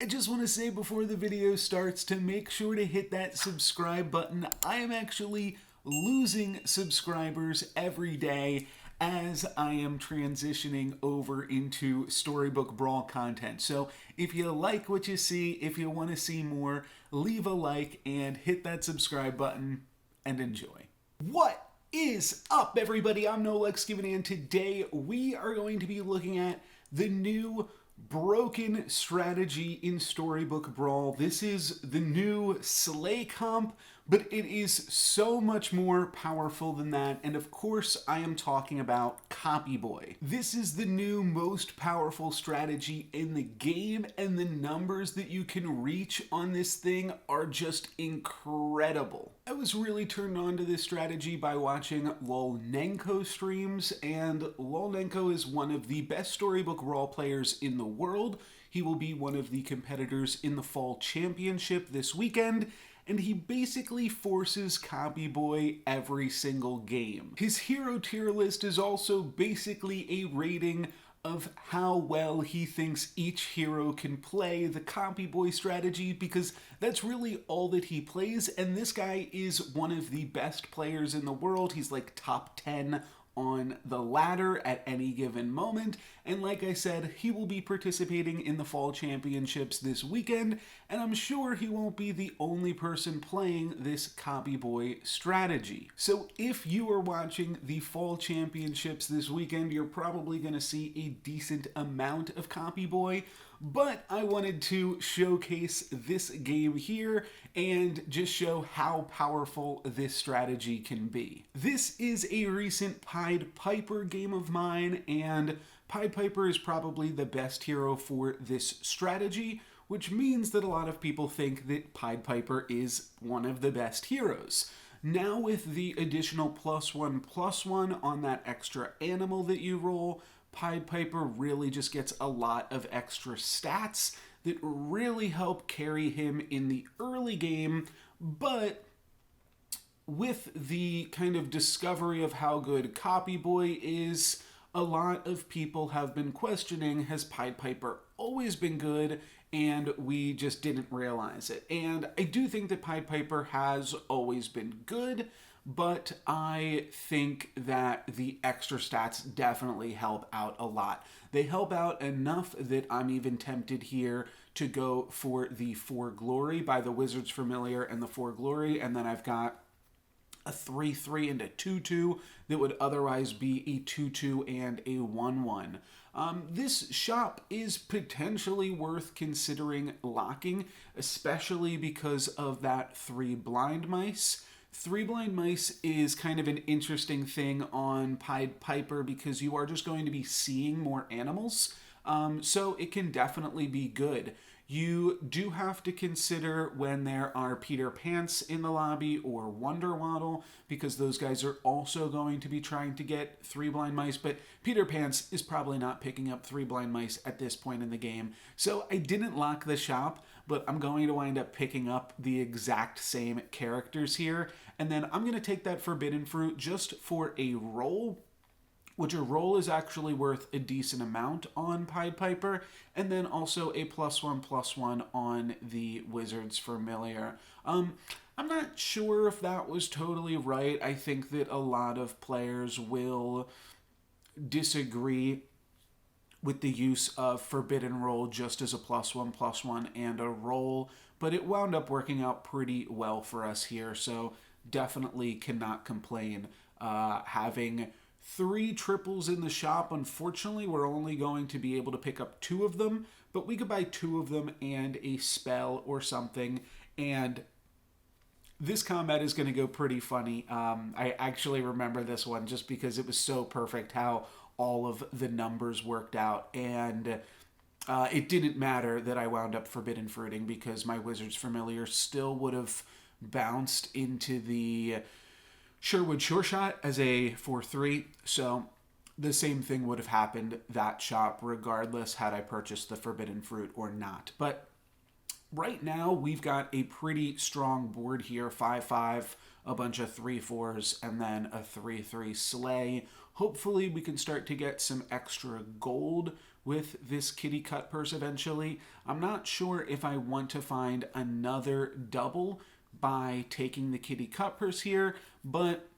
I just want to say before the video starts to make sure to hit that subscribe button. I am actually losing subscribers every day as I am transitioning over into Storybook Brawl content. So if you like what you see, if you want to see more, leave a like and hit that subscribe button and enjoy. What is up, everybody? I'm NoLucksGiven, and today we are going to be looking at the new broken strategy in Storybook Brawl. This is the new Slay comp, but it is so much more powerful than that, and of course I am talking about Copy Boy. This is the new most powerful strategy in the game, and the numbers that you can reach on this thing are just incredible. I was really turned on to this strategy by watching lulnunko streams, and lulnunko is one of the best Storybook Brawl players in the world. He will be one of the competitors in the Fall Championship this weekend, and he basically forces Copy Boy every single game. His hero tier list is also basically a rating of how well he thinks each hero can play the Copy Boy strategy, because that's really all that he plays, and this guy is one of the best players in the world. He's like top 10 on the ladder at any given moment, and like I said, he will be participating in the Fall Championships this weekend, and I'm sure he won't be the only person playing this Copy Boy strategy. So if you are watching the Fall Championships this weekend, you're probably going to see a decent amount of Copy Boy, but I wanted to showcase this game here and just show how powerful this strategy can be. This is a recent Pied Piper game of mine, and Pied Piper is probably the best hero for this strategy, which means that a lot of people think that Pied Piper is one of the best heroes. Now with the additional +1/+1 on that extra animal that you roll, Pied Piper really just gets a lot of extra stats that really help carry him in the early game, but with the kind of discovery of how good Copy Boy is, a lot of people have been questioning, has Pied Piper always been good and we just didn't realize it? And I do think that Pied Piper has always been good, but I think that the extra stats definitely help out a lot. They help out enough that I'm even tempted here to go for the For Glory by the Wizard's Familiar and the For Glory, and then I've got a 3/3 and a 2/2 that would otherwise be a 2/2 and a 1/1. This shop is potentially worth considering locking, especially because of that 3 blind mice. 3 blind mice is kind of an interesting thing on Pied Piper because you are just going to be seeing more animals, so it can definitely be good. You do have to consider when there are Peter Pants in the lobby or Wonder Waddle, because those guys are also going to be trying to get 3 blind mice, but Peter Pants is probably not picking up 3 blind mice at this point in the game. So I didn't lock the shop, but I'm going to wind up picking up the exact same characters here, and then I'm going to take that Forbidden Fruit just for a roll, which a roll is actually worth a decent amount on Pied Piper, and then also a +1/+1 on the Wizard's Familiar. I'm not sure if that was totally right. I think that a lot of players will disagree with the use of Forbidden Roll just as a +1/+1 and a roll, but it wound up working out pretty well for us here, so definitely cannot complain. Having 3 triples in the shop, unfortunately we're only going to be able to pick up 2 of them, but we could buy 2 of them and a spell or something, and this combat is going to go pretty funny. I actually remember this one just because it was so perfect how all of the numbers worked out, and it didn't matter that I wound up Forbidden Fruiting because my Wizard's Familiar still would have bounced into the Sherwood Sure Shot as a 4/3, so the same thing would have happened that shop regardless had I purchased the Forbidden Fruit or not. But right now we've got a pretty strong board here, 5/5, a bunch of 3/4s, and then a 3/3 Slay. hopefully we can start to get some extra gold with this kitty cut purse eventually. I'm not sure if I want to find another double by taking the kitty cut purse here, but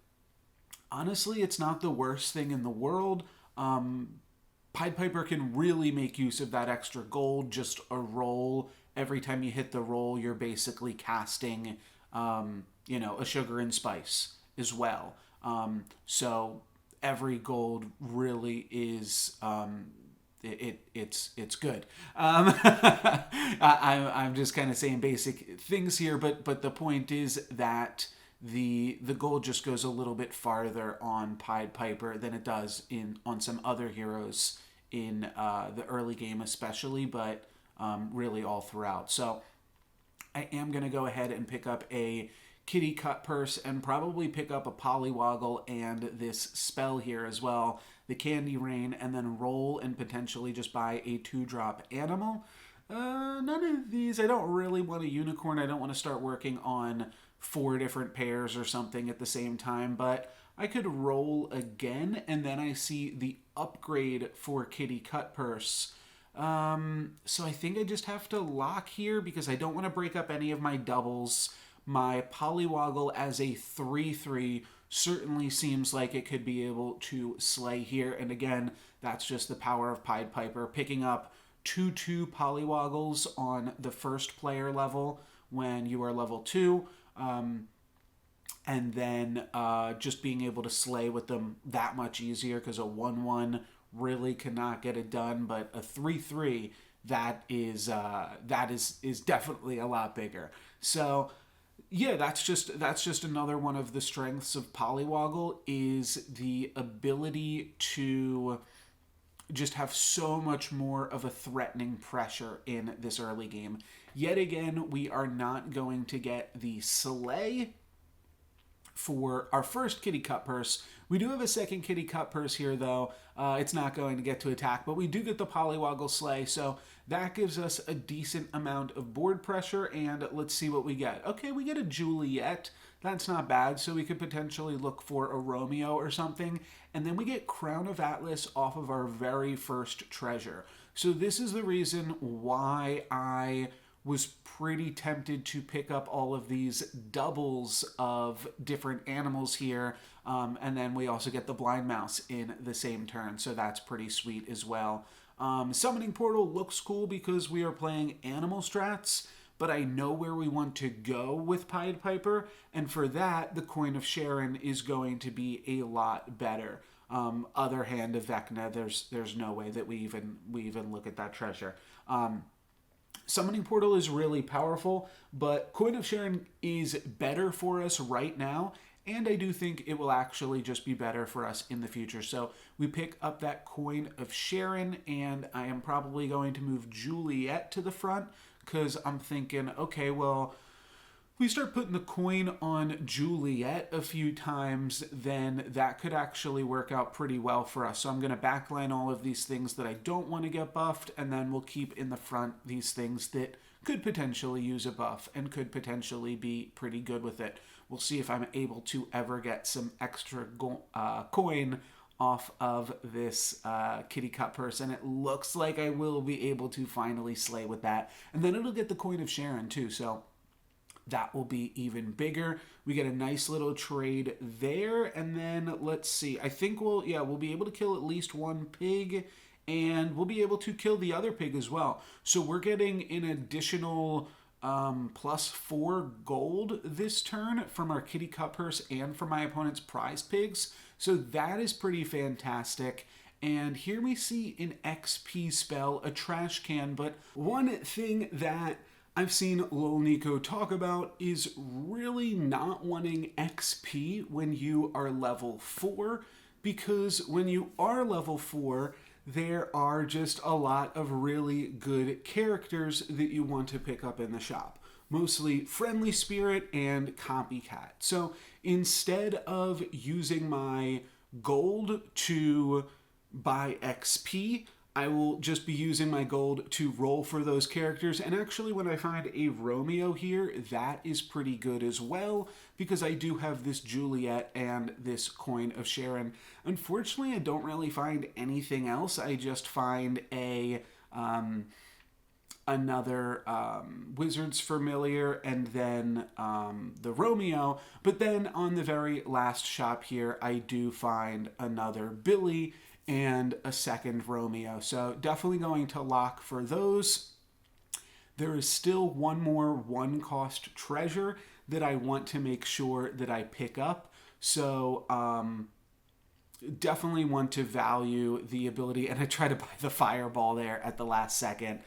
honestly, it's not the worst thing in the world. Pied Piper can really make use of that extra gold. Just a roll. Every time you hit the roll, you're basically casting, a sugar and spice as well. So every gold really is it's good. I'm just kind of saying basic things here, but the point is that the gold just goes a little bit farther on Pied Piper than it does on some other heroes in the early game especially, but really all throughout. So I am going to go ahead and pick up a kitty cut purse and probably pick up a polywoggle and this spell here as well, the candy rain, and then roll and potentially just buy a 2-drop animal. None of these. I don't really want a unicorn. I don't want to start working on 4 different pairs or something at the same time, but I could roll again, and then I see the upgrade for kitty cut purse. So I think I just have to lock here because I don't want to break up any of my doubles. My polywoggle as a 3/3 certainly seems like it could be able to slay here. And again, that's just the power of Pied Piper. Picking up 2/2 polywoggles on the first player level when you are level 2. And then just being able to slay with them that much easier because a 1/1 really cannot get it done. But a 3/3, that is definitely a lot bigger. So yeah, that's just another one of the strengths of Polywoggle, is the ability to just have so much more of a threatening pressure in this early game. Yet again, we are not going to get the Slay for our first kitty cut purse. We do have a second kitty cut purse here, though. It's not going to get to attack, but we do get the Polywoggle Slay, so that gives us a decent amount of board pressure, and let's see what we get. Okay, we get a Juliet. That's not bad, so we could potentially look for a Romeo or something, and then we get Crown of Atlas off of our very first treasure. So this is the reason why I was pretty tempted to pick up all of these doubles of different animals here. And then we also get the Blind Mouse in the same turn, so that's pretty sweet as well. Summoning Portal looks cool because we are playing animal strats, but I know where we want to go with Pied Piper, and for that, the Coin of Sharon is going to be a lot better. Other Hand of Vecna, there's no way that we even look at that treasure. Summoning Portal is really powerful, but Coin of Sharon is better for us right now, and I do think it will actually just be better for us in the future. So we pick up that Coin of Sharon, and I am probably going to move Juliet to the front, because I'm thinking, okay, well, if we start putting the coin on Juliet a few times, then that could actually work out pretty well for us. So I'm going to backline all of these things that I don't want to get buffed, and then we'll keep in the front these things that could potentially use a buff and could potentially be pretty good with it. We'll see if I'm able to ever get some extra coin off of this kitty cut purse, and it looks like I will be able to finally slay with that. And then it'll get the Coin of Sharon too, so that will be even bigger. We get a nice little trade there, and then let's see. I think we'll be able to kill at least one pig, and we'll be able to kill the other pig as well. So we're getting an additional +4 gold this turn from our kitty cut purse and from my opponent's prize pigs. So that is pretty fantastic. And here we see an XP spell, a trash can. But one thing that I've seen lulnunko talk about is really not wanting XP when you are level 4, because when you are level 4, there are just a lot of really good characters that you want to pick up in the shop. Mostly Friendly Spirit and Copycat. So instead of using my gold to buy XP, I will just be using my gold to roll for those characters. And actually, when I find a Romeo here, that is pretty good as well, because I do have this Juliet and this Coin of Sharon. Unfortunately, I don't really find anything else. I just find another Wizard's Familiar, and then the Romeo. But then on the very last shop here, I do find another Billy and a second Romeo. So definitely going to lock for those. There is still one more one-cost treasure that I want to make sure that I pick up. So definitely want to value the ability, and I try to buy the Fireball there at the last second,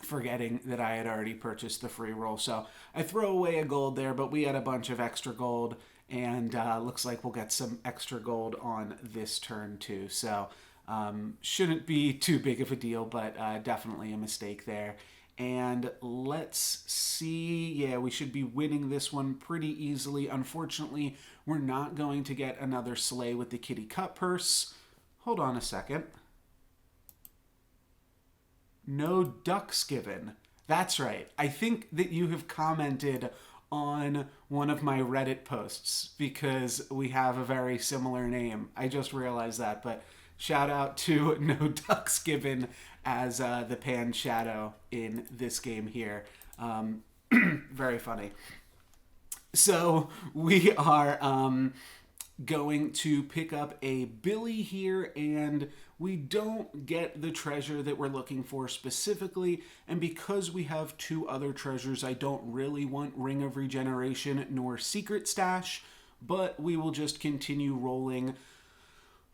forgetting that I had already purchased the free roll. So I throw away a gold there, but we had a bunch of extra gold, and looks like we'll get some extra gold on this turn too. So shouldn't be too big of a deal, but definitely a mistake there. And let's see. Yeah, we should be winning this one pretty easily. Unfortunately, we're not going to get another sleigh with the Kitty Cut Purse. Hold on a second. NoLucksGiven. That's right. I think that you have commented on one of my Reddit posts because we have a very similar name. I just realized that, but shout out to NoLucksGiven as the Pan Shadow in this game here. Very funny. So we are going to pick up a Billy here, and we don't get the treasure that we're looking for specifically, and because we have two other treasures, I don't really want Ring of Regeneration nor Secret Stash, but we will just continue rolling.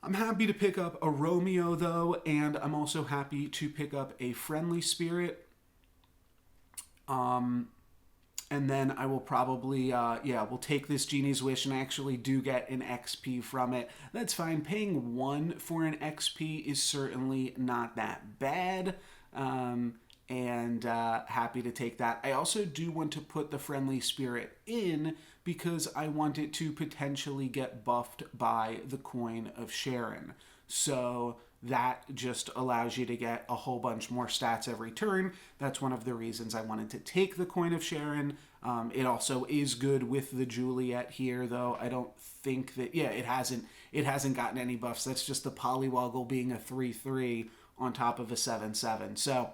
I'm happy to pick up a Romeo though, and I'm also happy to pick up a Friendly Spirit. And then I will probably, we'll take this Genie's Wish, and I actually do get an XP from it. That's fine. Paying 1 for an XP is certainly not that bad, and happy to take that. I also do want to put the Friendly Spirit in because I want it to potentially get buffed by the Coin of Sharon. So that just allows you to get a whole bunch more stats every turn. That's one of the reasons I wanted to take the Coin of Sharon. It also is good with the Juliet here, though. I don't think that, it hasn't gotten any buffs. That's just the Polywoggle being a 3/3 on top of a 7/7. So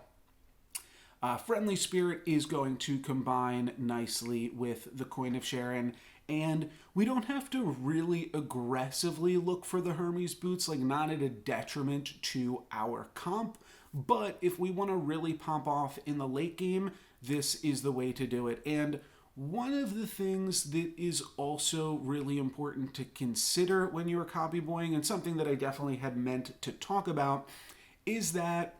Friendly Spirit is going to combine nicely with the Coin of Sharon, and we don't have to really aggressively look for the Hermes boots, like not at a detriment to our comp, but if we want to really pop off in the late game, this is the way to do it. And one of the things that is also really important to consider when you are copyboying, and something that I definitely had meant to talk about, is that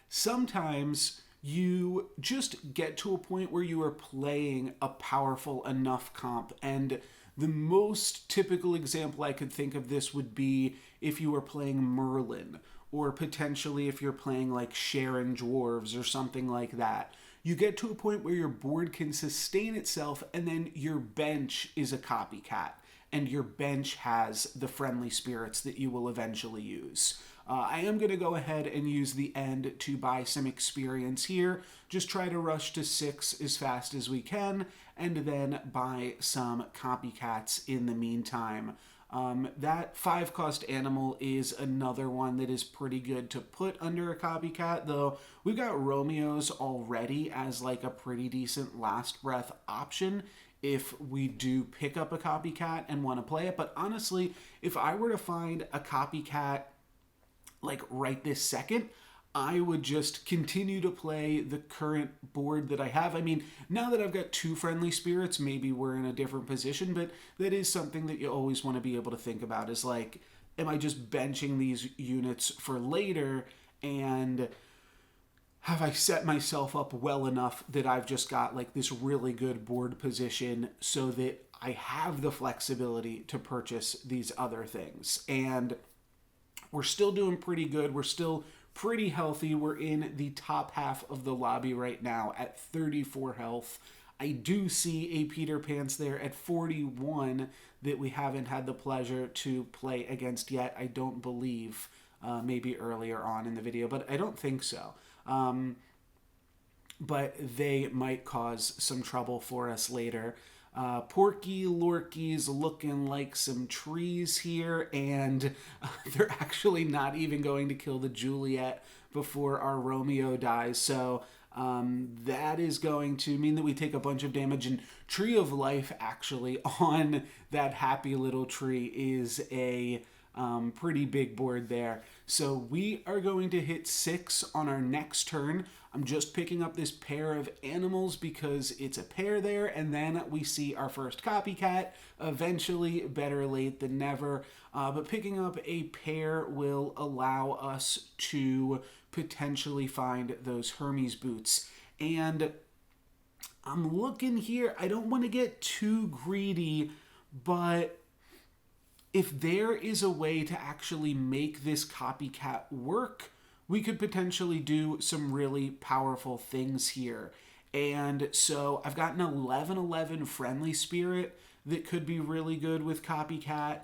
sometimes you just get to a point where you are playing a powerful enough comp. And the most typical example I could think of this would be if you were playing Merlin, or potentially if you're playing like Sharon Dwarves or something like that. You get to a point where your board can sustain itself, and then your bench is a copycat, and your bench has the Friendly Spirits that you will eventually use. I am going to go ahead and use the end to buy some experience here. Just try to rush to 6 as fast as we can, and then buy some copycats in the meantime. That 5-cost animal is another one that is pretty good to put under a copycat, though we've got Romeos already as like a pretty decent last breath option if we do pick up a copycat and want to play it. But honestly, if I were to find a copycat like right this second, I would just continue to play the current board that I have. I mean, now that I've got 2 Friendly Spirits, maybe we're in a different position, but that is something that you always want to be able to think about, is like, am I just benching these units for later, and have I set myself up well enough that I've just got like this really good board position so that I have the flexibility to purchase these other things? And we're still doing pretty good. We're still pretty healthy. We're in the top half of the lobby right now at 34 health. I do see a Peter Pants there at 41 that we haven't had the pleasure to play against yet, I don't believe. maybe earlier on in the video, but I don't think so. But they might cause some trouble for us later. Porky Lorky's looking like some trees here, and they're actually not even going to kill the Juliet before our Romeo dies, so that is going to mean that we take a bunch of damage, and Tree of Life actually on that happy little tree is a pretty big board there. So we are going to hit 6 on our next turn. I'm just picking up this pair of animals because it's a pair there, and then we see our first Copycat. Eventually, better late than never. But picking up a pair will allow us to potentially find those Hermes boots. And I'm looking here. I don't want to get too greedy, but if there is a way to actually make this Copycat work, we could potentially do some really powerful things here. And so I've got an 11/11 friendly spirit that could be really good with Copycat.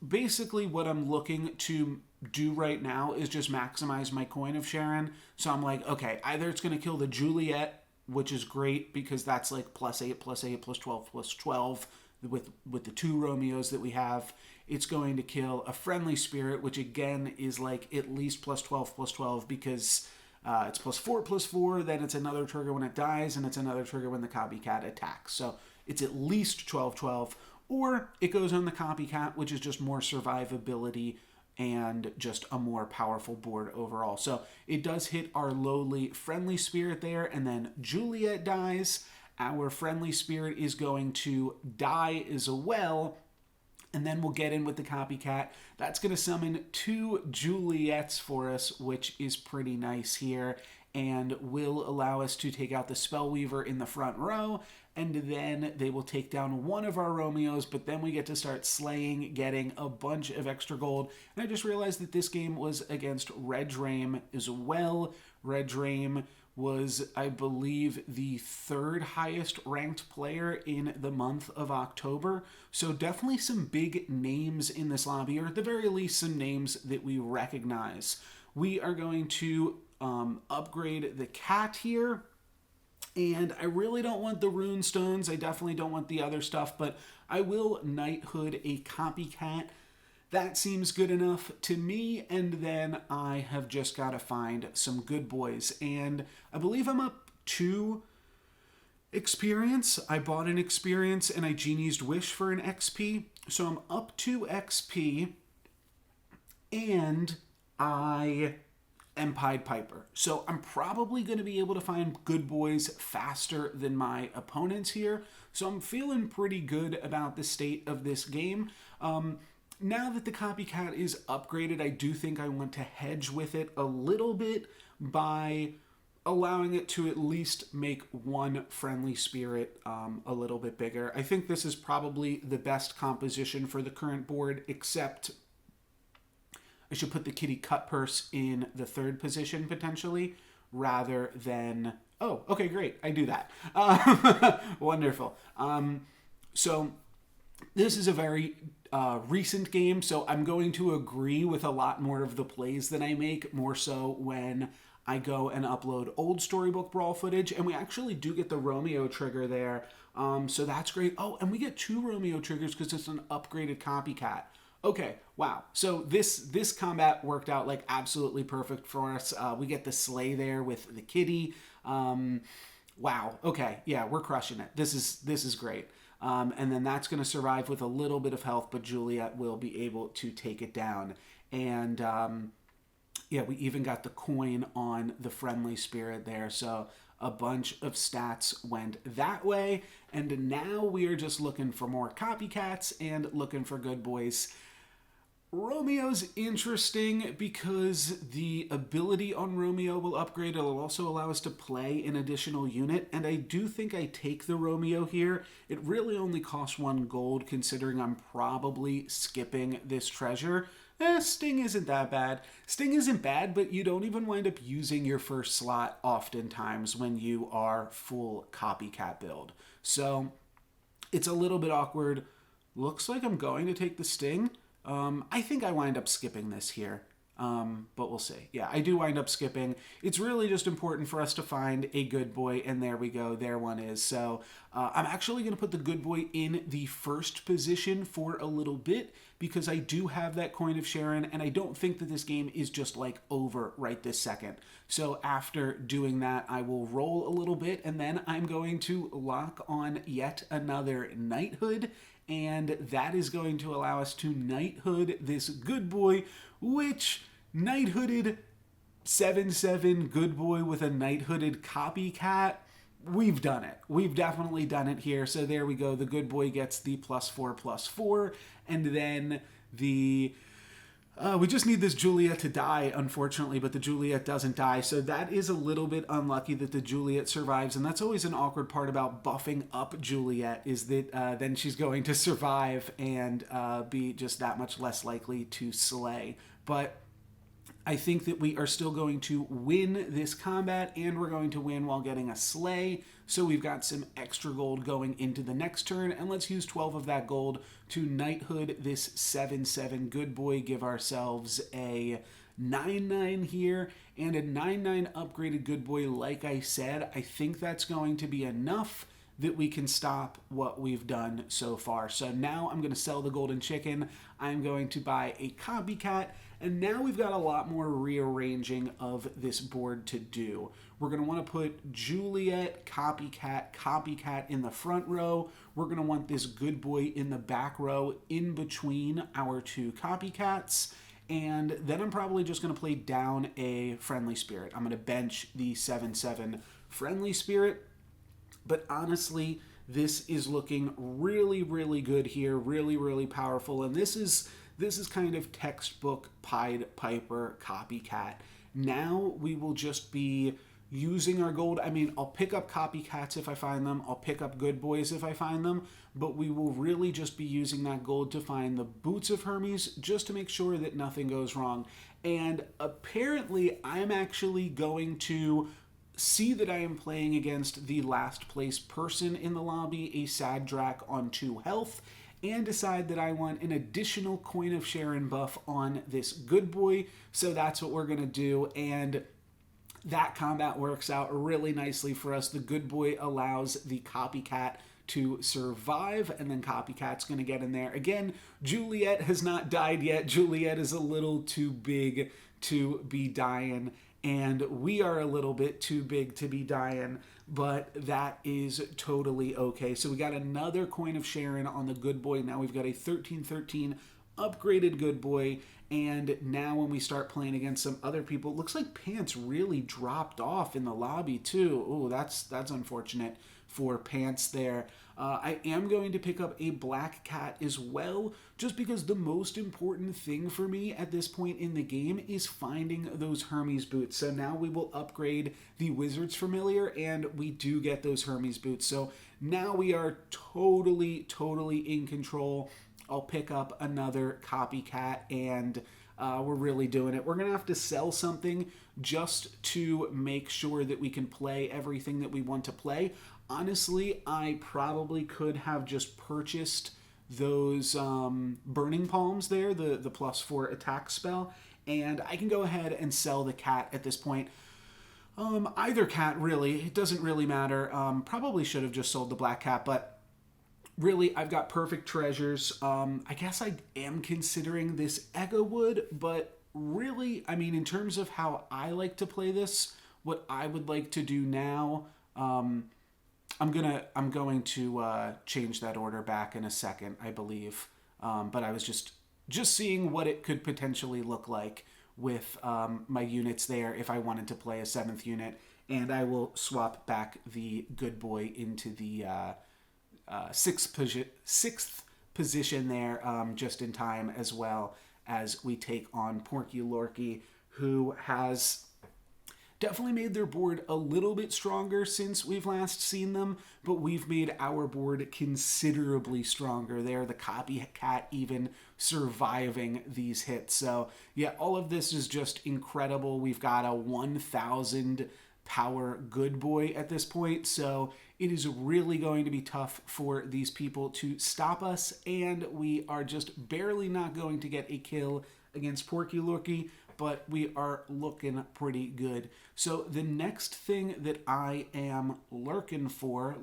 Basically what I'm looking to do right now is just maximize my coin of Sharon. So I'm like, okay, either it's going to kill the Juliet, which is great because that's like +8, +8, +12, +12 with the 2 Romeos that we have. It's going to kill a friendly spirit, which again is like at least +12, +12 because it's +4, +4. Then it's another trigger when it dies, and it's another trigger when the Copycat attacks. So it's at least 12, 12. Or it goes on the Copycat, which is just more survivability and just a more powerful board overall. So it does hit our lowly friendly spirit there, and then Juliet dies. Our friendly spirit is going to die as well, and then we'll get in with the Copycat. That's going to summon 2 Juliets for us, which is pretty nice here, and will allow us to take out the Spellweaver in the front row, and then they will take down one of our Romeos, but then we get to start slaying, getting a bunch of extra gold. And I just realized that this game was against Red Dream as well. Red Dream was, I believe, the 3rd highest ranked player in the month of October. So definitely some big names in this lobby, or at the very least some names that we recognize. We are going to upgrade the cat here. And I really don't want the rune stones. I definitely don't want the other stuff, but I will knighthood a Copycat. That seems good enough to me, and then I have just got to find some good boys. And I believe I'm up 2 experience. I bought an experience and I Genie's Wish for an XP. So I'm up 2 XP, and I am Pied Piper. So I'm probably going to be able to find good boys faster than my opponents here. So I'm feeling pretty good about the state of this game. Now that the Copycat is upgraded, I do think I want to hedge with it a little bit by allowing it to at least make one friendly spirit a little bit bigger. I think this is probably the best composition for the current board, except I should put the Kitty Cutpurse in the 3rd position potentially, rather than... Oh, okay, great. I do that. Wonderful. So this is a very recent game, so I'm going to agree with a lot more of the plays that I make, more so when I go and upload old Storybook Brawl footage, and we actually do get the Romeo trigger there, so that's great. Oh, and we get 2 Romeo triggers because it's an upgraded Copycat. Okay, wow. So this combat worked out like absolutely perfect for us. We get the slay there with the kitty. Wow. Okay, yeah, we're crushing it. This is great. And then that's going to survive with a little bit of health, but Juliet will be able to take it down. And yeah, we even got the coin on the friendly spirit there. So a bunch of stats went that way. And now we are just looking for more Copycats and looking for good boys. Romeo's interesting because the ability on Romeo will upgrade. It'll also allow us to play an additional unit, and I do think I take the Romeo here. It really only costs 1 gold considering I'm probably skipping this treasure. Sting isn't that bad. Sting isn't bad, but you don't even wind up using your first slot oftentimes when you are full Copycat build. So it's a little bit awkward. Looks like I'm going to take the Sting. I think I wind up skipping this here. But we'll see. Yeah, I do wind up skipping. It's really just important for us to find a good boy, and there we go. There one is. So I'm actually going to put the good boy in the first position for a little bit because I do have that coin of Sharon, and I don't think that this game is just like over right this second. So after doing that, I will roll a little bit, and then I'm going to lock on yet another knighthood, and that is going to allow us to knighthood this good boy, which knighthooded 7/7 good boy with a knighthooded copycat. We've done it. We've definitely done it here. So there we go. The good boy gets the +4/+4, and then the we just need this Juliet to die, unfortunately, but the Juliet doesn't die. So that is a little bit unlucky that the Juliet survives, and that's always an awkward part about buffing up Juliet, is that then she's going to survive and be just that much less likely to slay. But I think that we are still going to win this combat, and we're going to win while getting a slay. So we've got some extra gold going into the next turn, and let's use 12 of that gold to knighthood this 7/7 good boy, give ourselves a 9/9 here, and a 9/9 upgraded good boy. Like I said, I think that's going to be enough that we can stop what we've done so far. So now I'm going to sell the golden chicken. I'm going to buy a copycat, and now we've got a lot more rearranging of this board to do. We're going to want to put Juliet, copycat, copycat in the front row. We're going to want this good boy in the back row in between our two copycats. And then I'm probably just going to play down a friendly spirit. I'm going to bench the 7/7 friendly spirit. But honestly, this is looking really, really good here. Really, really powerful. And this is kind of textbook Pied Piper copycat. Now we will just be using our gold. I mean, I'll pick up copycats if I find them. I'll pick up good boys if I find them. But we will really just be using that gold to find the boots of Hermes, just to make sure that nothing goes wrong. And apparently, I'm actually going to see that I am playing against the last place person in the lobby, a Sad Drac on 2 health, and decide that I want an additional Coin of Sharon buff on this good boy. So that's what we're going to do, and that combat works out really nicely for us. The good boy allows the copycat to survive, and then copycat's going to get in there. Again, Juliet has not died yet. Juliet is a little too big to be dying, and we are a little bit too big to be dying, but that is totally okay. So we got another Coin of Sharon on the good boy. Now we've got a 13/13 upgraded good boy, and now when we start playing against some other people, it looks like Pants really dropped off in the lobby too. Oh, that's unfortunate for Pants there. I am going to pick up a black cat as well, just because the most important thing for me at this point in the game is finding those Hermes boots. So now we will upgrade the Wizard's Familiar, and we do get those Hermes boots. So now we are totally in control. I'll pick up another copycat, and we're really doing it. We're going to have to sell something just to make sure that we can play everything that we want to play. Honestly, I probably could have just purchased those Burning Palms there, the +4 attack spell, and I can go ahead and sell the cat at this point. Either cat, really. It doesn't really matter. Probably should have just sold the black cat, but really, I've got perfect treasures. I guess I am considering this Echo Wood, but really, I mean, in terms of how I like to play this, what I would like to do now, I'm going to change that order back in a second, I believe. But I was just seeing what it could potentially look like with my units there if I wanted to play a 7th unit, and I will swap back the good boy into the 6th position there, just in time, as well as we take on Porky Lorky, who has definitely made their board a little bit stronger since we've last seen them, but we've made our board considerably stronger there. The copycat even surviving these hits. So yeah, all of this is just incredible. We've got a 1,000 power good boy at this point, so it is really going to be tough for these people to stop us, and we are just barely not going to get a kill against Porky Lurky, but we are looking pretty good. So the next thing that I am looking for,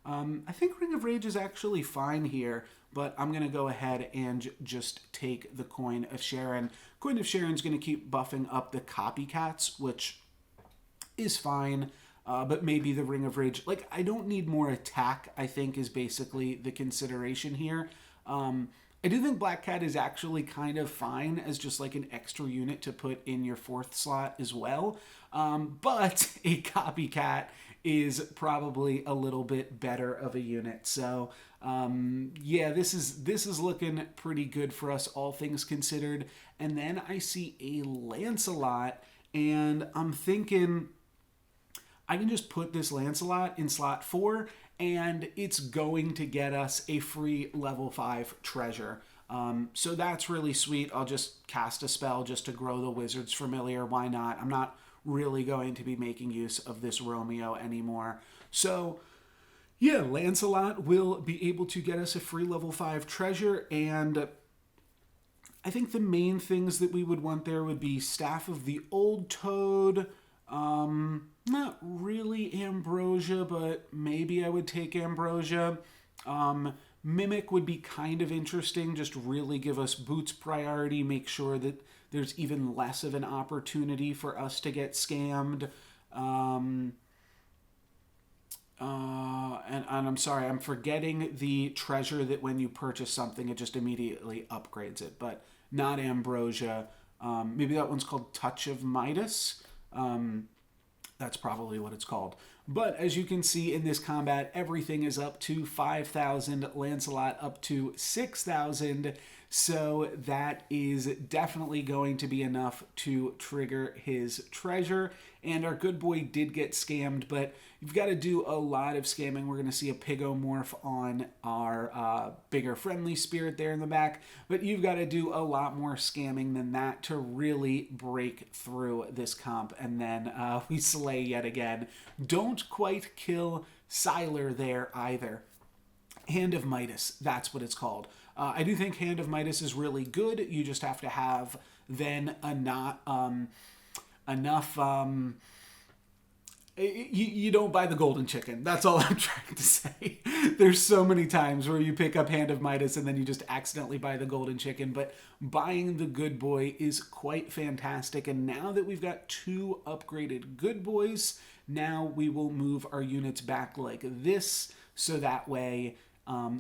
I think Ring of Rage is actually fine here, but I'm going to go ahead and just take the Coin of Sharon. Coin of Sharon's going to keep buffing up the Copycats, which is fine, but maybe the Ring of Rage. Like, I don't need more attack, I think, is basically the consideration here. I do think Black Cat is actually kind of fine as just like an extra unit to put in your 4th slot as well. But a Copycat is probably a little bit better of a unit. So yeah, this is looking pretty good for us, all things considered. And then I see a Lancelot, and I'm thinking I can just put this Lancelot in slot 4, and it's going to get us a free level 5 treasure. So that's really sweet. I'll just cast a spell just to grow the Wizard's Familiar. Why not? I'm not really going to be making use of this Romeo anymore. So yeah, Lancelot will be able to get us a free level 5 treasure, and I think the main things that we would want there would be Staff of the Old Toad, not really Ambrosia, but maybe I would take Ambrosia. Mimic would be kind of interesting, just really give us Boots priority, make sure that there's even less of an opportunity for us to get scammed. And I'm sorry, I'm forgetting the treasure that when you purchase something, it just immediately upgrades it, but not Ambrosia. Maybe that one's called Touch of Midas. That's probably what it's called. But as you can see in this combat, everything is up to 5,000, Lancelot up to 6,000. So that is definitely going to be enough to trigger his treasure. And our good boy did get scammed, but you've got to do a lot of scamming. We're going to see a Pigomorph on our bigger friendly spirit there in the back, but you've got to do a lot more scamming than that to really break through this comp. And then we slay yet again. Don't quite kill Siler there either. Hand of Midas, that's what it's called. I do think Hand of Midas is really good. You just have to have then enough. You don't buy the golden chicken. That's all I'm trying to say. There's so many times where you pick up Hand of Midas and then you just accidentally buy the golden chicken. But buying the good boy is quite fantastic. And now that we've got 2 upgraded good boys, now we will move our units back like this. So that way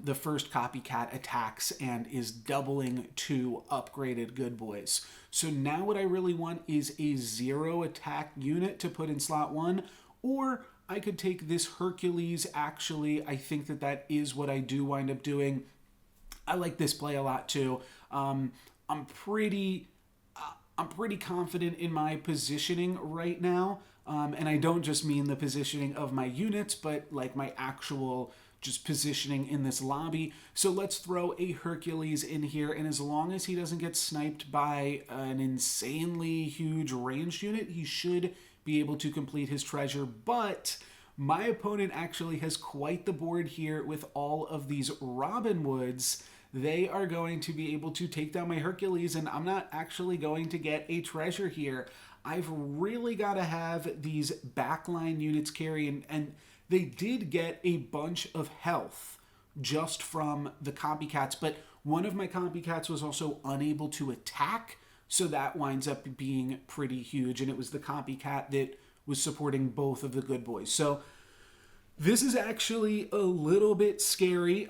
the first Copycat attacks and is doubling 2 upgraded good boys. So now what I really want is a 0 attack unit to put in slot 1, or I could take this Hercules. Actually, I think that is what I do wind up doing. I like this play a lot too. I'm pretty confident in my positioning right now, and I don't just mean the positioning of my units, but like my actual just positioning in this lobby. So let's throw a Hercules in here, and as long as he doesn't get sniped by an insanely huge ranged unit, he should be able to complete his treasure. But my opponent actually has quite the board here with all of these Robin Hoods. They are going to be able to take down my Hercules, and I'm not actually going to get a treasure here. I've really got to have these backline units carry, and they did get a bunch of health just from the Copycats, but one of my Copycats was also unable to attack, so that winds up being pretty huge, and it was the Copycat that was supporting both of the good boys. So this is actually a little bit scary.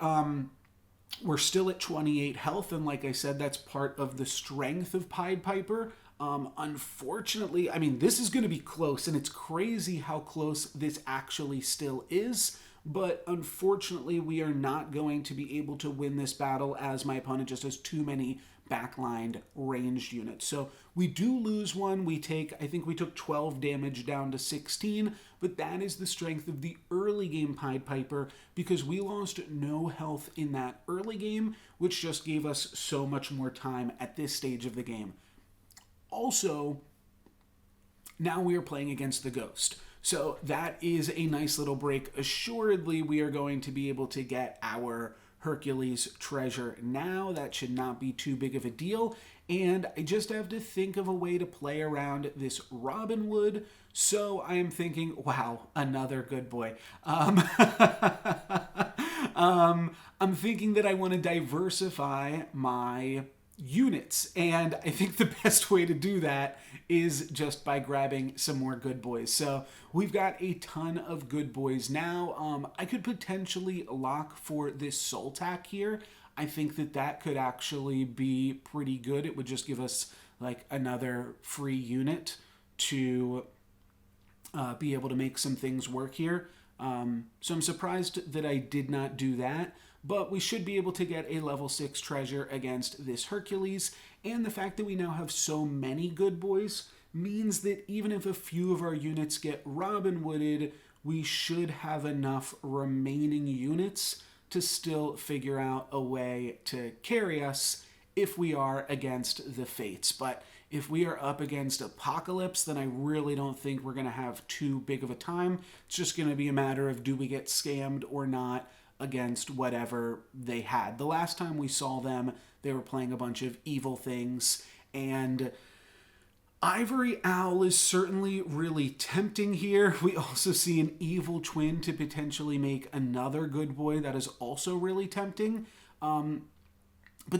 We're still at 28 health, and like I said, that's part of the strength of Pied Piper. Unfortunately, I mean, this is going to be close, and it's crazy how close this actually still is, but unfortunately, we are not going to be able to win this battle as my opponent just has too many backlined ranged units. So we do lose one. I think we took 12 damage down to 16, but that is the strength of the early game Pied Piper, because we lost no health in that early game, which just gave us so much more time at this stage of the game. Also, Now we are playing against the Ghost. So that is a nice little break. Assuredly, we are going to be able to get our Hercules treasure now. That should not be too big of a deal. And I just have to think of a way to play around this Robin Wood. So I am thinking, wow, another good boy. I'm thinking that I want to diversify my units, and I think the best way to do that is just by grabbing some more good boys. So we've got a ton of good boys now. I could potentially lock for this Soltak here. I think that that could actually be pretty good. It would just give us like another free unit to be able to make some things work here. So I'm surprised that I did not do that. But we should be able to get a level 6 treasure against this Hercules. And the fact that we now have so many good boys means that even if a few of our units get Robin Wooded, we should have enough remaining units to still figure out a way to carry us if we are against the Fates. But if we are up against Apocalypse, then I really don't think we're going to have too big of a time. It's just going to be a matter of do we get scammed or not against whatever they had. The last time we saw them, they were playing a bunch of evil things, and Ivory Owl is certainly really tempting here. We also see an evil twin to potentially make another good boy that is also really tempting. But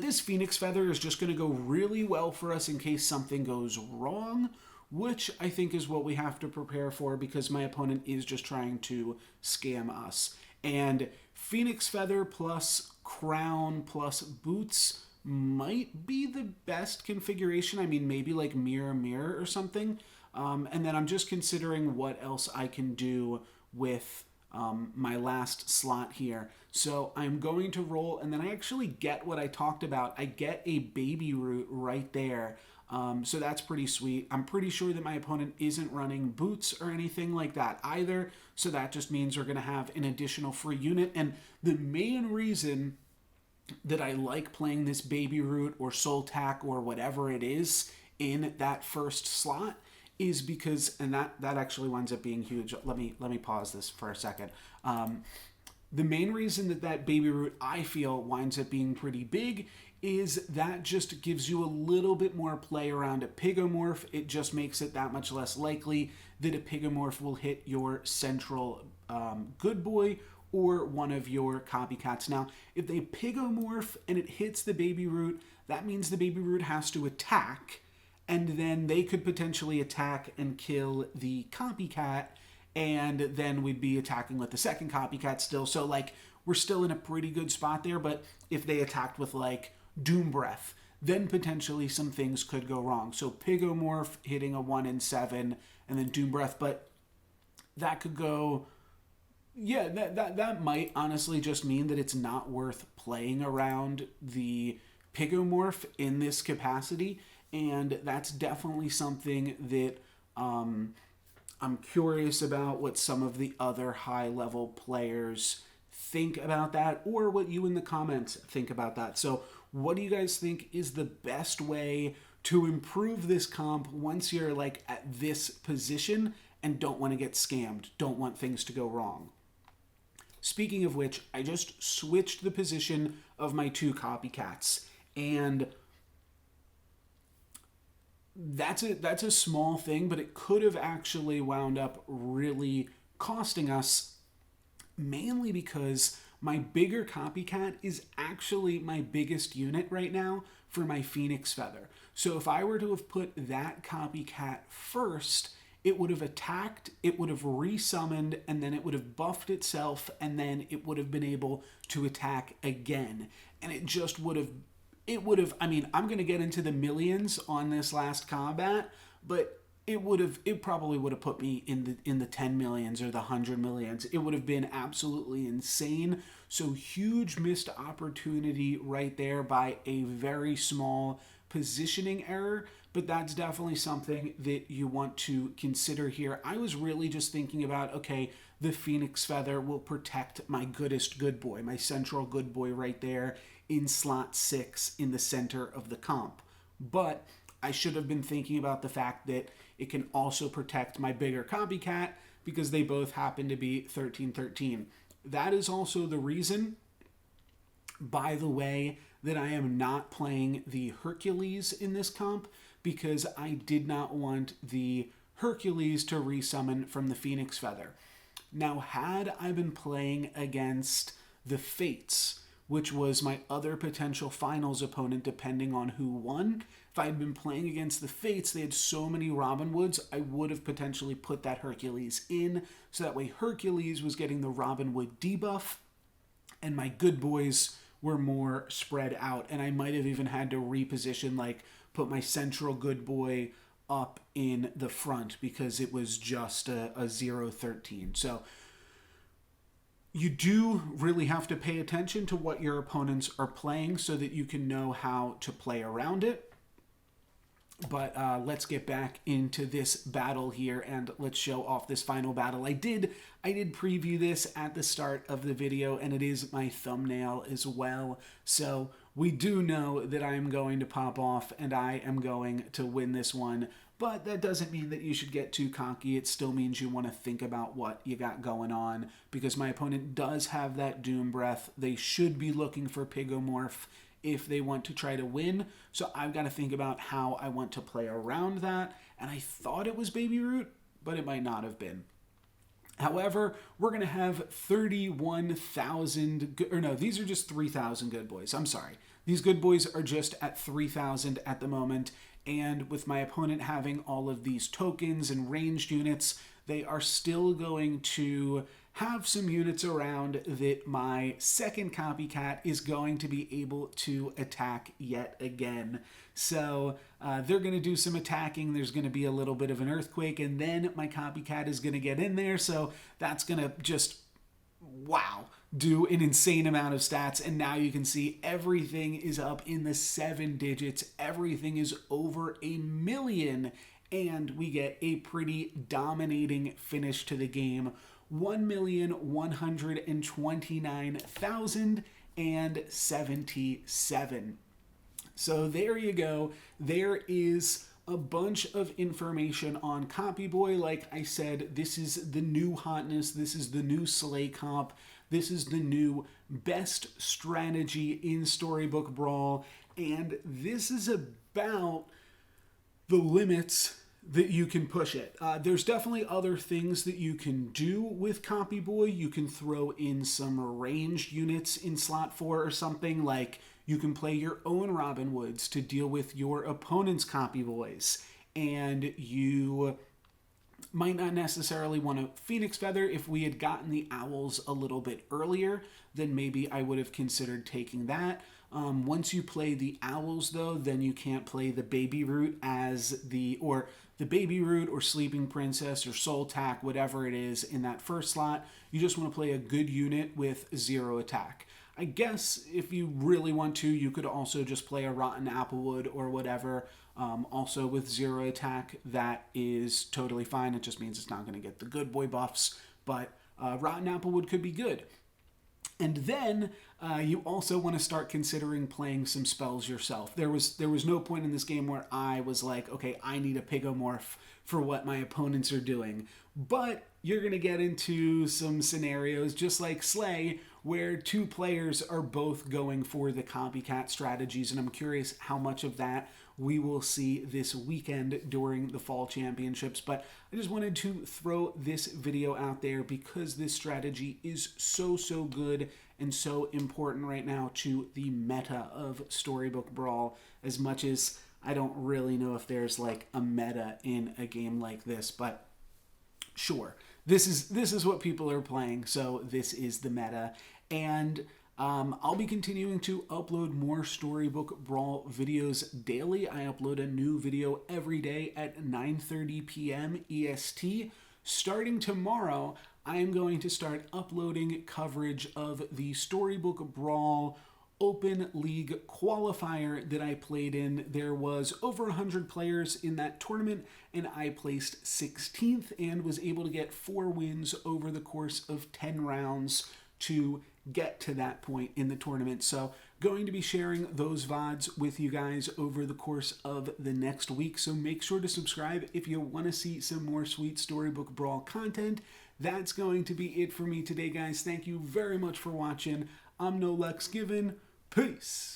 this Phoenix Feather is just going to go really well for us in case something goes wrong, which I think is what we have to prepare for because my opponent is just trying to scam us. And Phoenix Feather plus Crown plus Boots might be the best configuration. I mean, maybe like Mirror Mirror or something. And then I'm just considering what else I can do with my last slot here. So I'm going to roll, and then I actually get what I talked about. I get a baby root right there. So that's pretty sweet. I'm pretty sure that my opponent isn't running boots or anything like that either. So that just means we're going to have an additional free unit. And the main reason that I like playing this baby root or Soltak or whatever it is in that first slot is because, and that actually winds up being huge. Let me pause this for a second. The main reason that baby root I feel winds up being pretty big is that just gives you a little bit more play around a Pigomorph. It just makes it that much less likely that a Pigomorph will hit your central good boy or one of your copycats. Now, if they Pigomorph and it hits the baby root, that means the baby root has to attack, and then they could potentially attack and kill the copycat, and then we'd be attacking with the second copycat still. So, like, we're still in a pretty good spot there, but if they attacked with, like, Doom Breath, then potentially some things could go wrong. So Pigomorph hitting a 1 in 7, and then Doom Breath, but that could go... Yeah, that might honestly just mean that it's not worth playing around the Pigomorph in this capacity, and that's definitely something that I'm curious about what some of the other high-level players think about that, or what you in the comments think about that. So what do you guys think is the best way to improve this comp once you're like at this position and don't want to get scammed, don't want things to go wrong? Speaking of which, I just switched the position of my two copycats, and that's a small thing, but it could have actually wound up really costing us, mainly because my bigger copycat is actually my biggest unit right now for my Phoenix Feather. So if I were to have put that copycat first, it would have attacked, it would have resummoned, and then it would have buffed itself, and then it would have been able to attack again. And it just would have, I mean, I'm going to get into the millions on this last combat, but it probably would have put me in the 10 millions or the 100 millions. It would have been absolutely insane. So huge missed opportunity right there by a very small positioning error, but that's definitely something that you want to consider here. I was really just thinking about, okay, the Phoenix Feather will protect my goodest good boy, my central good boy right there in slot 6 in the center of the comp. But I should have been thinking about the fact that It can also protect my bigger Copycat because they both happen to be 13-13. That is also the reason, by the way, that I am not playing the Hercules in this comp, because I did not want the Hercules to resummon from the Phoenix Feather. Now, had I been playing against the Fates, which was my other potential finals opponent depending on who won, if I had been playing against the Fates, they had so many Robin Hoods, I would have potentially put that Hercules in, so that way Hercules was getting the Robin Hood debuff, and my good boys were more spread out, and I might have even had to reposition, like put my central good boy up in the front because it was just a 0-13. So you do really have to pay attention to what your opponents are playing so that you can know how to play around it. But let's get back into this battle here and let's show off this final battle. I did preview this at the start of the video, and it is my thumbnail as well. So we do know that I'm going to pop off and I am going to win this one. But that doesn't mean that you should get too cocky. It still means you want to think about what you got going on, because my opponent does have that Doom Breath. They should be looking for Pigomorph if they want to try to win. So I've got to think about how I want to play around that. And I thought it was Baby Root, but it might not have been. However, we're going to have 31,000, or no, these are just 3,000 good boys. I'm sorry. These good boys are just at 3,000 at the moment. And with my opponent having all of these tokens and ranged units, they are still going to have some units around that my second Copycat is going to be able to attack yet again. So they're going to do some attacking. There's going to be a little bit of an earthquake, and then my Copycat is going to get in there. So that's going to just, wow, do an insane amount of stats. And now you can see everything is up in the 7 digits. Everything is over 1 million. And we get a pretty dominating finish to the game. 1,129,077. So there you go. There is a bunch of information on Copy Boy. Like I said, this is the new hotness. This is the new Slay comp. This is the new best strategy in Storybook Brawl. And this is about the limits that you can push it. There's definitely other things that you can do with Copy Boy. You can throw in some ranged units in slot 4 or something. Like you can play your own Robin Hoods to deal with your opponent's Copy Boys. And you might not necessarily want a Phoenix Feather. If we had gotten the Owls a little bit earlier, then maybe I would have considered taking that. Once you play the Owls, though, then you can't play the Baby Root as the Baby Root or Sleeping Princess or Soltak, whatever it is in that first slot. You just want to play a good unit with 0 attack. I guess if you really want to, you could also just play a Rotten Applewood or whatever, also with 0 attack. That is totally fine. It just means it's not going to get the good boy buffs, but Rotten Applewood could be good. And then you also want to start considering playing some spells yourself. There was no point in this game where I was like, okay, I need a Pigomorph for what my opponents are doing. But you're going to get into some scenarios just like Slay where 2 players are both going for the Copycat strategies. And I'm curious how much of that we will see this weekend during the Fall Championships. But I just wanted to throw this video out there because this strategy is so good and so important right now to the meta of Storybook Brawl, as much as I don't really know if there's like a meta in a game like this, but sure. This is what people are playing, so this is the meta. And I'll be continuing to upload more Storybook Brawl videos daily. I upload a new video every day at 9:30 p.m. EST. Starting tomorrow, I am going to start uploading coverage of the Storybook Brawl Open League qualifier that I played in. There was over 100 players in that tournament, and I placed 16th and was able to get 4 wins over the course of 10 rounds to get to that point in the tournament. So going to be sharing those VODs with you guys over the course of the next week. So make sure to subscribe if you want to see some more sweet Storybook Brawl content. That's going to be it for me today, guys. Thank you very much for watching. I'm NoLucksGiven. Peace.